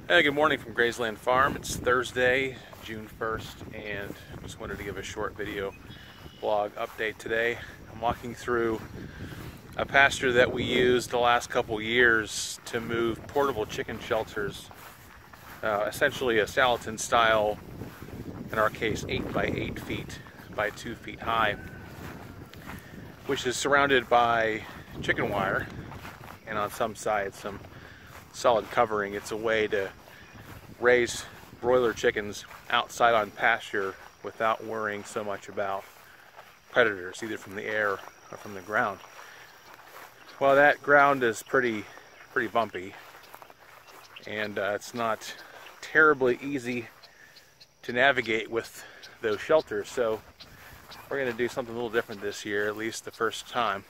Hey, good morning from Grazeland Farm. It's Thursday, June 1st, and just wanted to give a short video blog update today. I'm walking through a pasture that we used the last couple years to move portable chicken shelters, essentially a Salatin style, in our case 8 by 8 feet by 2 feet high, which is surrounded by chicken wire and on some sides some solid covering. It's a way to raise broiler chickens outside on pasture without worrying so much about predators, either from the air or from the ground. Well, that ground is pretty bumpy, and it's not terribly easy to navigate with those shelters, so we're going to do something a little different this year, at least the first time,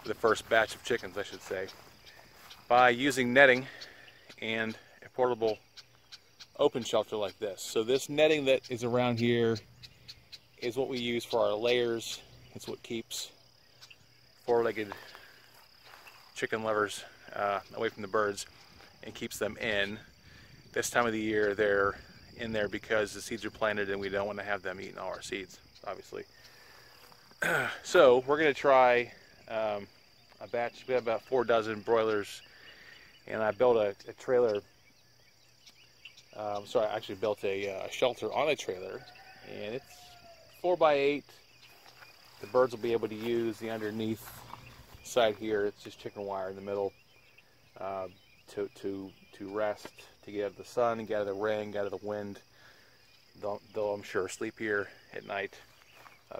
the first batch of chickens I should say, by using netting and a portable open shelter like this. So this netting that is around here is what we use for our layers. It's what keeps four-legged chicken lovers away from the birds and keeps them in. This time of the year they're in there because the seeds are planted and we don't want to have them eating all our seeds, obviously. So we're going to try a batch. We have about 4 dozen broilers, and I built a trailer. I actually built a shelter on a trailer, and it's 4 by 8. The birds will be able to use the underneath side here. It's just chicken wire in the middle to rest, to get out of the sun, get out of the rain, get out of the wind. They'll I'm sure sleep here at night.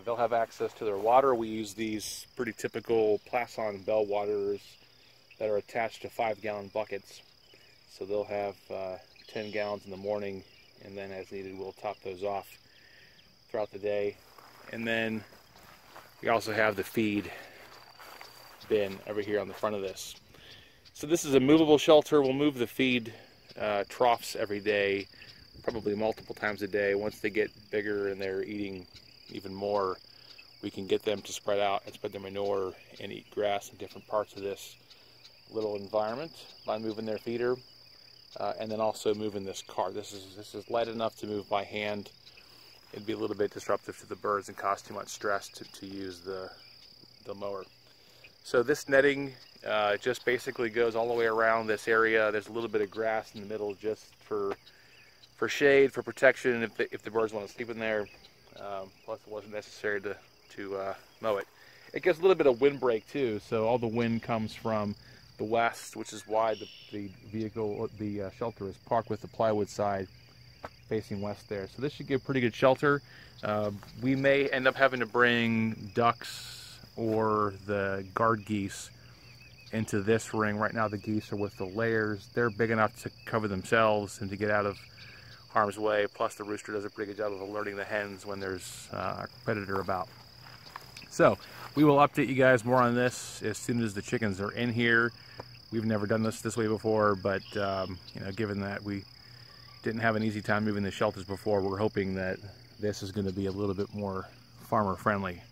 They'll have access to their water. We use these pretty typical Plasson bell waters that are attached to 5-gallon buckets. So they'll have 10 gallons in the morning, and then as needed we'll top those off throughout the day. And then we also have the feed bin over here on the front of this. So this is a movable shelter. We'll move the feed troughs every day, probably multiple times a day. Once they get bigger and they're eating even more, we can get them to spread out and spread their manure and eat grass in different parts of this little environment by moving their feeder, and then also moving this cart. This is light enough to move by hand. It'd be a little bit disruptive to the birds and cause too much stress to use the mower. So this netting just basically goes all the way around this area. There's a little bit of grass in the middle just for shade, for protection if the birds want to sleep in there. Plus it wasn't necessary to mow it. It gets a little bit of windbreak too, so all the wind comes from the west, which is why the shelter is parked with the plywood side facing west there. So this should give pretty good shelter. We may end up having to bring ducks or the guard geese into this ring. Right now the geese are with the layers. They're big enough to cover themselves and to get out of harm's way. Plus the rooster does a pretty good job of alerting the hens when there's a predator about. So we will update you guys more on this as soon as the chickens are in here. We've never done this way before, but you know, given that we didn't have an easy time moving the shelters before, we're hoping that this is going to be a little bit more farmer friendly.